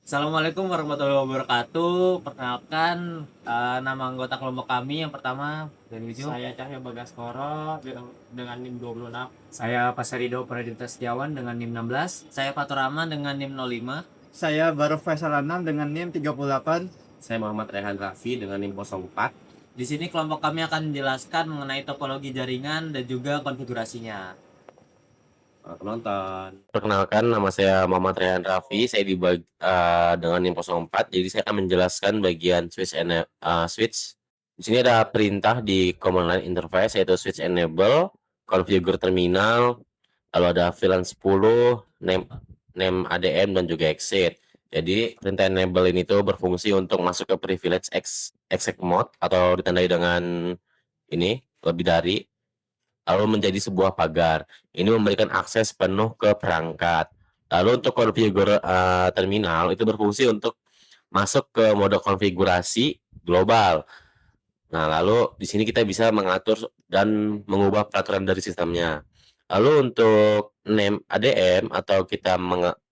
Assalamualaikum warahmatullahi wabarakatuh. Perkenalkan, nama anggota kelompok kami yang pertama dari ujung. Saya Cahyo Bagaskoro dengan NIM 26. Saya Pasarido Pradipta Setiawan dengan NIM 16. Saya Fatur Rahman dengan NIM 05. Saya Baru Faisal Anam dengan NIM 38. Saya Muhammad Rehan Raffi dengan NIM 04. Di sini kelompok kami akan menjelaskan mengenai topologi jaringan dan juga konfigurasinya. Penonton. Perkenalkan, nama saya Muhammad Rehan Raffi. Saya dengan NIM 04. Jadi saya akan menjelaskan bagian switch. Di sini ada perintah di command line interface yaitu switch enable, configure terminal, lalu ada VLAN 10, name ADM dan juga exit. Jadi perintah enable ini tuh berfungsi untuk masuk ke privilege exec mode atau ditandai dengan ini lebih dari, lalu menjadi sebuah pagar. Ini memberikan akses penuh ke perangkat. Lalu untuk configure terminal itu berfungsi untuk masuk ke mode konfigurasi global. Nah, lalu di sini kita bisa mengatur dan mengubah peraturan dari sistemnya. Lalu untuk name ADM atau kita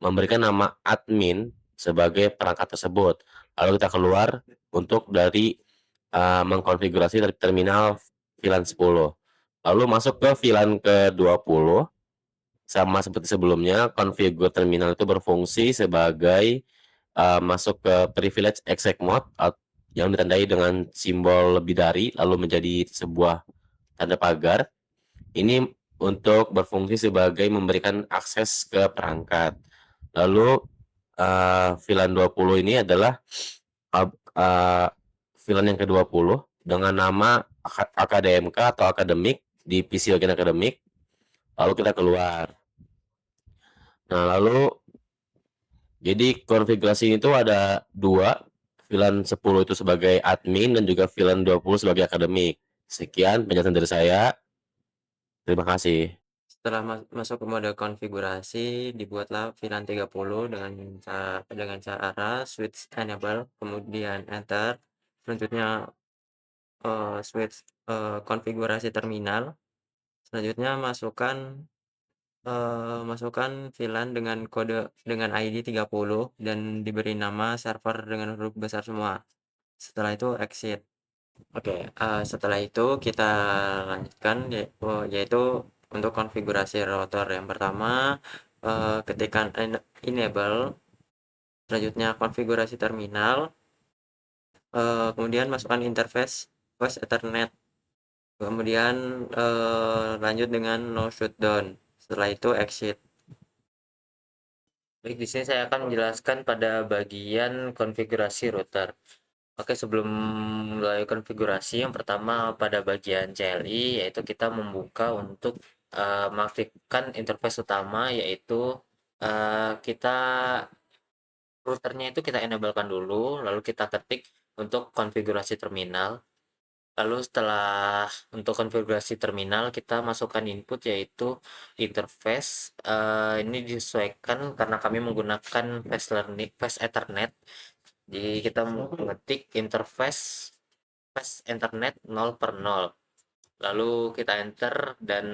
memberikan nama admin sebagai perangkat tersebut. Lalu kita keluar untuk dari mengkonfigurasi dari terminal VLAN 10. Lalu masuk ke VLAN ke-20. Sama seperti sebelumnya, configure terminal itu berfungsi sebagai masuk ke privilege exec mode yang ditandai dengan simbol lebih dari lalu menjadi sebuah tanda pagar. Ini untuk berfungsi sebagai memberikan akses ke perangkat. Lalu VLAN 20 ini adalah VLAN yang ke-20 dengan nama AKDMK atau akademik di PC bagian akademik. Lalu kita keluar. Nah, lalu jadi konfigurasi itu ada dua, VLAN 10 itu sebagai admin dan juga VLAN 20 sebagai akademik. Sekian penjelasan dari saya. Terima kasih. Setelah masuk ke mode konfigurasi, dibuatlah VLAN 30 dengan cara switch enable, kemudian enter. Selanjutnya switch konfigurasi terminal. Selanjutnya masukkan VLAN dengan ID 30 dan diberi nama server dengan huruf besar semua. Setelah itu exit. Oke, setelah itu kita lanjutkan yaitu untuk konfigurasi router. Yang pertama, ketikkan enable, selanjutnya konfigurasi terminal, kemudian masukkan interface host Ethernet, kemudian lanjut dengan no shutdown. Setelah itu exit. Baik, di sini saya akan menjelaskan pada bagian konfigurasi router. Oke, sebelum mulai konfigurasi, yang pertama pada bagian CLI, yaitu kita membuka untuk mengaktifkan interface utama, yaitu kita routernya itu kita enablekan dulu, lalu kita ketik untuk konfigurasi terminal. Lalu setelah untuk konfigurasi terminal, kita masukkan input yaitu interface. Ini disesuaikan karena kami menggunakan fast Ethernet. Jadi kita mengetik interface fast Ethernet 0/0. Lalu kita enter dan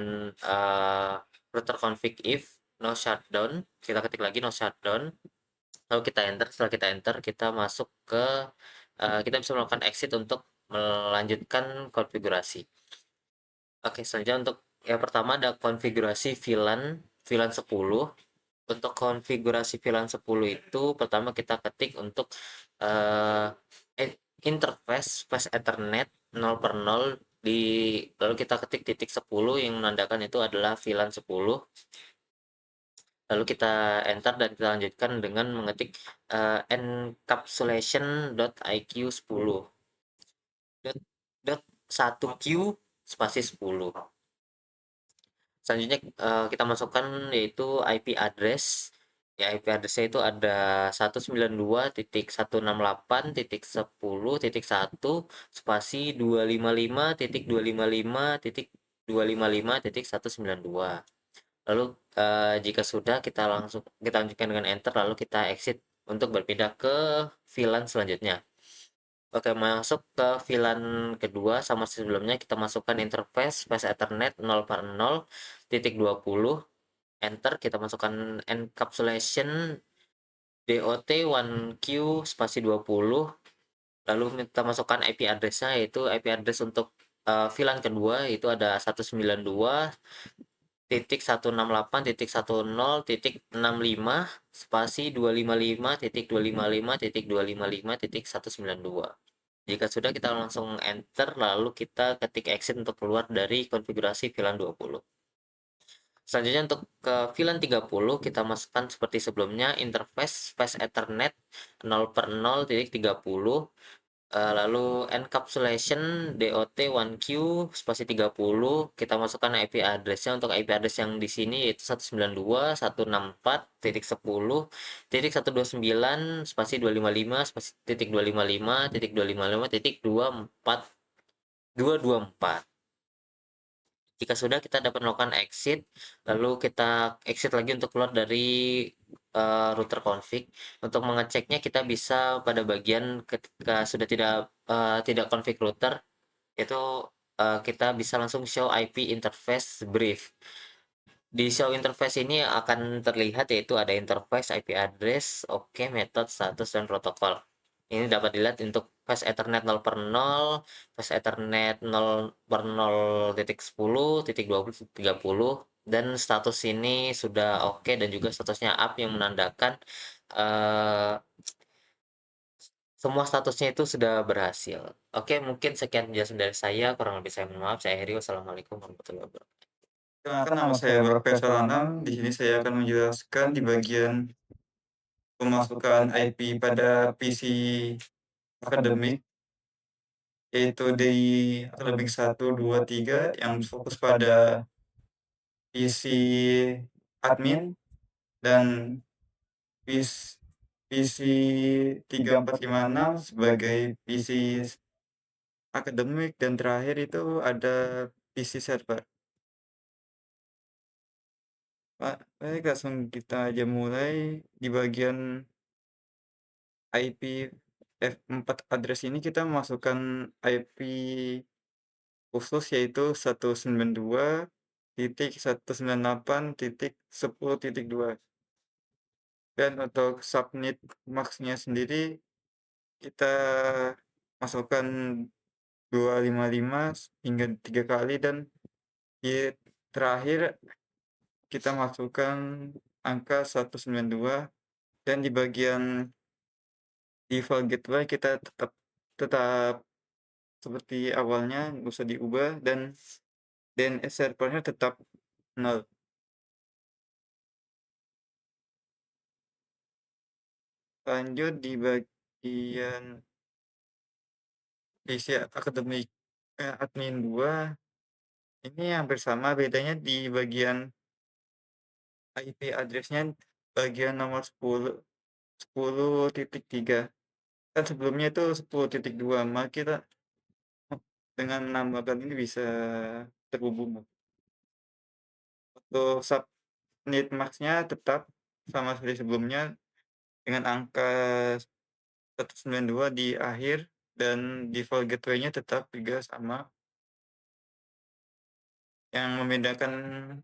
router config if no shutdown. Kita ketik lagi no shutdown. Lalu kita enter. Setelah kita enter, kita masuk ke kita bisa melakukan exit untuk melanjutkan konfigurasi. Oke, selanjutnya untuk yang pertama ada konfigurasi VLAN 10. Untuk konfigurasi VLAN 10 itu pertama kita ketik untuk uh, interface fast Ethernet 0/0 lalu kita ketik titik 10 yang menandakan itu adalah VLAN 10. Lalu kita enter dan kita lanjutkan dengan mengetik encapsulation.iq10 .1q spasi 10. Selanjutnya kita masukkan yaitu IP address. Ya, IP address-nya itu ada 192.168.10.1 spasi 255.255.255.192. Lalu jika sudah kita lanjutkan dengan enter, lalu kita exit untuk berpindah ke VLAN selanjutnya. Oke, masuk ke VLAN kedua sama sebelumnya, kita masukkan interface fast Ethernet 0/0.20, enter, kita masukkan encapsulation DOT1Q spasi 20, lalu kita masukkan IP address-nya, yaitu IP address untuk VLAN kedua itu ada 192.168.10.65 spasi 255.255.255.192. Jika sudah, kita langsung enter, lalu kita ketik exit untuk keluar dari konfigurasi VLAN 20. Selanjutnya untuk ke VLAN 30, kita masukkan seperti sebelumnya interface Fast Ethernet 0/0.30, lalu encapsulation DOT1Q spasi 30, kita masukkan IP address-nya. Untuk IP address yang di sini yaitu 192.164.129 spasi 255 spasi titik 255.255.224. Jika sudah, kita dapat melakukan exit, lalu kita exit lagi untuk keluar dari router config. Untuk mengeceknya, kita bisa pada bagian ketika sudah tidak config router, itu kita bisa langsung show IP interface brief. Di show interface ini akan terlihat yaitu ada interface, IP address, oke, method, status, dan protokol. Ini dapat dilihat untuk Fast Ethernet 0/0, Fast Ethernet 0/0.10.20.30, dan status ini sudah oke dan juga statusnya up yang menandakan eh, semua statusnya itu sudah berhasil. Oke, mungkin sekian penjelasan dari saya. Kurang lebih saya mohon maaf. Saya Heri. Wassalamualaikum warahmatullahi wabarakatuh. Perkenalkan, nama saya Barak Faisal Anam. Di sini saya akan menjelaskan di bagian pemasukan IP pada PC akademik, yaitu di akademik 1, 2, 3 yang fokus pada PC admin dan PC 3, 4, 5, 6 sebagai PC akademik, dan terakhir itu ada PC server. Baik, langsung kita aja mulai. Di bagian IP F4 address ini kita memasukkan IP khusus, yaitu 192.198.10.2. Dan untuk subnet max-nya sendiri kita masukkan 255 hingga 3 kali, dan di terakhir kita masukkan angka 192. Dan di bagian default gateway kita tetap seperti awalnya, nggak usah diubah, dan DNS servernya tetap 0. Lanjut di bagian PC akademik admin 2, ini hampir sama, bedanya di bagian IP address-nya bagian nomor 10.3. Kan sebelumnya itu 10.2, maka kita dengan menambahkan ini bisa terhubung. Untuk subnet max-nya tetap sama seperti sebelumnya dengan angka 192 di akhir, dan default gateway-nya tetap juga sama. Yang membedakannya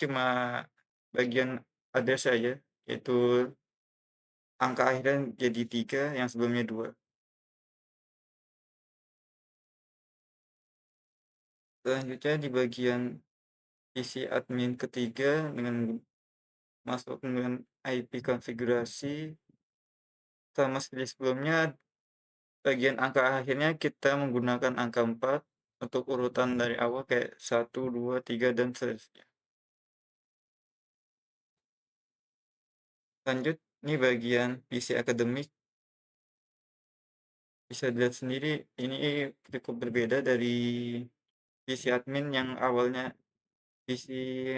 cuma bagian address saja, yaitu angka akhirnya jadi 3 yang sebelumnya 2. Selanjutnya di bagian PC admin ketiga, dengan masuk dengan IP konfigurasi sama seperti sebelumnya, bagian angka akhirnya kita menggunakan angka 4 untuk urutan dari awal, kayak 1, 2, 3, dan seterusnya. Lanjut, ini bagian PC akademik. Bisa dilihat sendiri, ini cukup berbeda dari PC admin yang awalnya. PC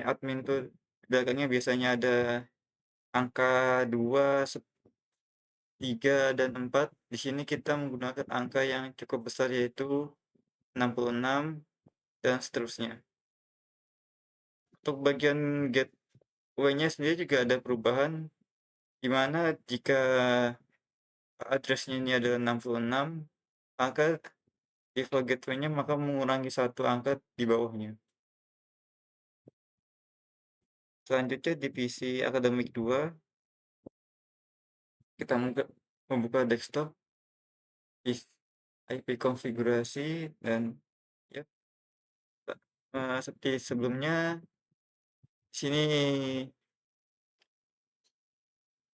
admin tuh belakangnya biasanya ada angka 2, 3, dan 4. Di sini kita menggunakan angka yang cukup besar, yaitu 66 dan seterusnya. Untuk bagian gateway-nya sendiri juga ada perubahan, di mana jika address-nya ini adalah 66, maka default gateway-nya maka mengurangi satu angka di bawahnya. Selanjutnya di PC akademik 2, kita membuka desktop, IP konfigurasi, dan ya seperti sebelumnya. Sini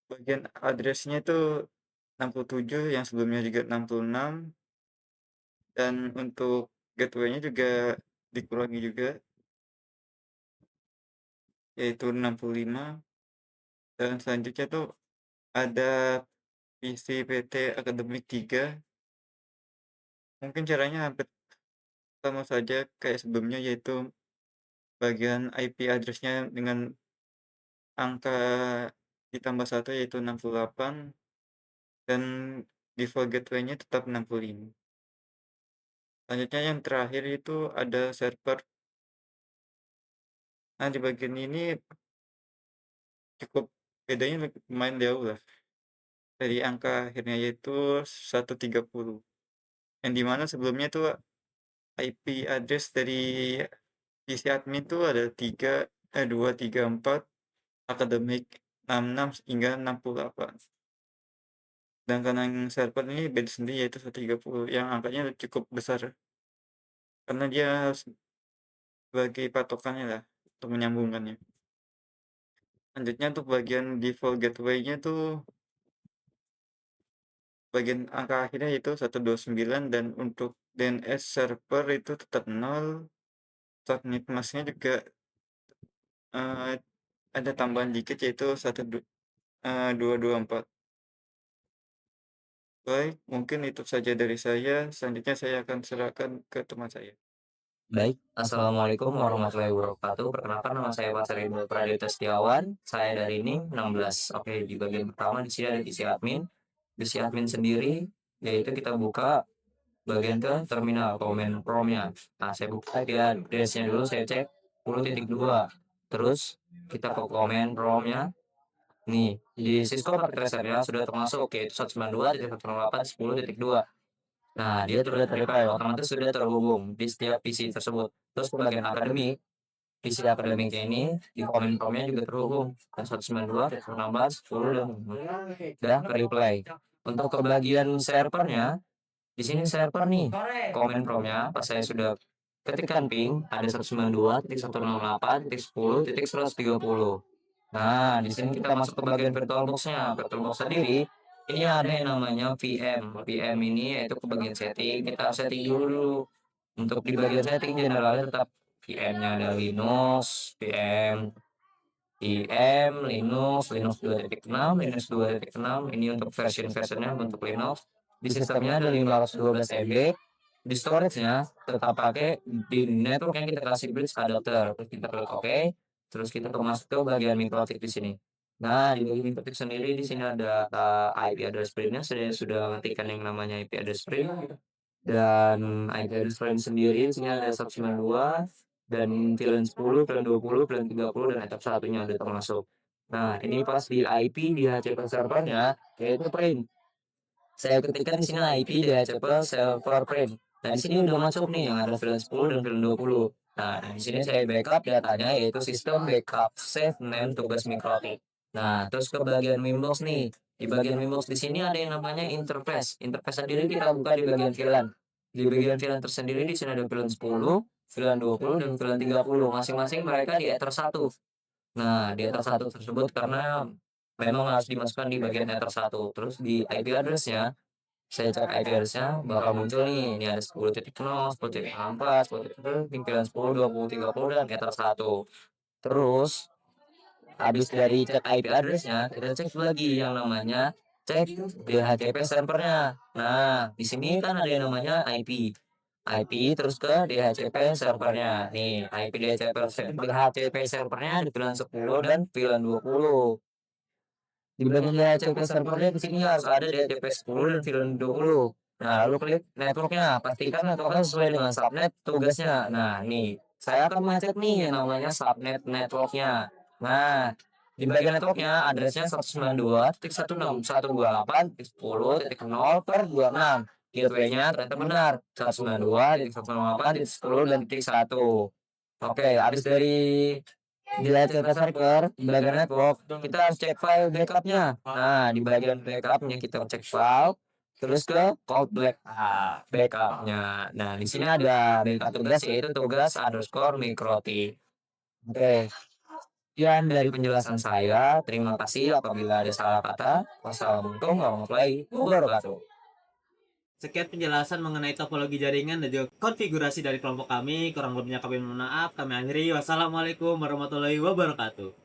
bagian address-nya itu 67, yang sebelumnya juga 66, dan untuk gateway-nya juga dikurangi juga, yaitu 65. Dan selanjutnya tuh ada PC PT Akademik 3. Mungkin caranya hampir sama saja kayak sebelumnya, yaitu bagian IP address-nya dengan angka ditambah 1, yaitu 68, dan default gateway-nya tetap 65. Selanjutnya yang terakhir itu ada server. Nah, di bagian ini cukup bedanya lumayan jauh lah dari angka akhirnya, yaitu 130, yang dimana sebelumnya tuh IP address dari PC admin tuh ada 2, 3, 4, akademik 66 hingga 68. Sedangkan yang server ini beda sendiri, yaitu 130, yang angkanya cukup besar karena dia harus sebagai patokannya lah untuk menyambungkannya. Selanjutnya untuk bagian default gateway-nya tuh bagian angka akhirnya itu 129, dan untuk DNS server itu tetap 0. Subnet masknya juga ada tambahan dikit, yaitu 224. Baik, mungkin itu saja dari saya. Selanjutnya saya akan serahkan ke teman saya. Baik, Assalamualaikum warahmatullahi wabarakatuh. Perkenalkan, nama saya Basar Ibnu Pradita Setiawan. Saya dari NIM 16. Oke, di bagian pertama di sini ada isi admin. Di isi admin sendiri, yaitu kita buka bagian ke terminal command prompt-nya. Nah, saya buka dia address-nya dulu, saya cek 10.2. Terus kita ke command prompt-nya. Nih, di Cisco paket tracer-nya sudah termasuk, oke, itu 192.168.10.2. Nah, dia sudah terlibat, otomatis sudah terhubung di setiap PC tersebut. Terus ke bagian akademik, PC akademiknya ini di komen promnya juga terhubung dan 192, 116, 10, dan udah ke replay. Untuk ke bagian servernya, di sini server nih, komen promnya pas saya sudah ketikkan ping ada 192.168.10.130. Nah, di sini kita masuk ke bagian virtual box-nya. Virtual box sendiri, ini ada yang namanya VM. VM ini yaitu ke bagian setting. Kita setting dulu. Untuk di bagian setting generalnya tetap VM-nya ada Linux, VM, Linux, Linux 2.6, Linux 2.6. Ini untuk version-versionnya untuk Linux. Di sistemnya ada 512 MB. Di storage-nya tetap pakai di network yang kita kasih bridge adapter. Terus kita klik OK. Terus kita masuk ke bagian mikrotik di sini. Nah, di bagian mikrotik sendiri di sini ada IP address print-nya. Saya sudah ngetikkan yang namanya IP address print. Dan IP address print sendiri di sini ada 192 dan VLAN 10, VLAN 20, VLAN 30, dan etap satunya ada termasuk. Nah, ini pas di IP di HCP servernya yaitu print. Saya ketikkan di sini IP di HCP server print. Nah, di sini udah masuk nih yang ada VLAN 10 dan VLAN 20. Nah, di sini saya backup datanya yaitu sistem backup save name tugas mikrotik. Nah, terus ke bagian Windows nih. Di bagian Windows di sini ada yang namanya interface. Interface sendiri kita buka di bagian VLAN. Di bagian VLAN tersendiri di sini ada VLAN 10, VLAN 20, dan VLAN 30. Masing-masing mereka di Ether 1. Nah, di Ether 1 tersebut karena memang harus dimasukkan di bagian Ether 1. Terus di IP address-nya, saya cek IP address-nya bakal muncul nih. Ini ada 10.0, 10.4, 10.0, pimpinan 10, 20, 30, dan Ether 1. Terus habis dari cek IP address-nya, kita cek lagi yang namanya cek DHCP servernya. Nah, di sini kan ada yang namanya IP terus ke DHCP servernya. Nih, IP DHCP servernya di VLAN 10 dan VLAN 20. Di bagian DHCP servernya di sini harus ada DHCP 10 dan VLAN 20. Nah, lalu klik networknya, pastikan networknya sesuai dengan subnet tugasnya. Nah, nih, saya akan macet nih yang namanya subnet networknya. Nah, di bagian networknya addressnya 192.168.10.0/26. Gateway-nya ternyata benar, 192.168.10 dan titik 1. Oke, habis dari di Lightweight Server, belajar network, kita harus cek file backupnya. Nah, di bagian backupnya kita cek file, terus ke code backupnya. Nah, di sini ada backup tugas yaitu tugas underscore mikroti. Oke, sekian dari penjelasan saya. Terima kasih apabila ada salah kata. Wassalamualaikum warahmatullahi wabarakatuh. Sekian penjelasan mengenai topologi jaringan dan juga konfigurasi dari kelompok kami. Kurang lebihnya kami mohon maaf. Kami akhiri. Wassalamualaikum warahmatullahi wabarakatuh.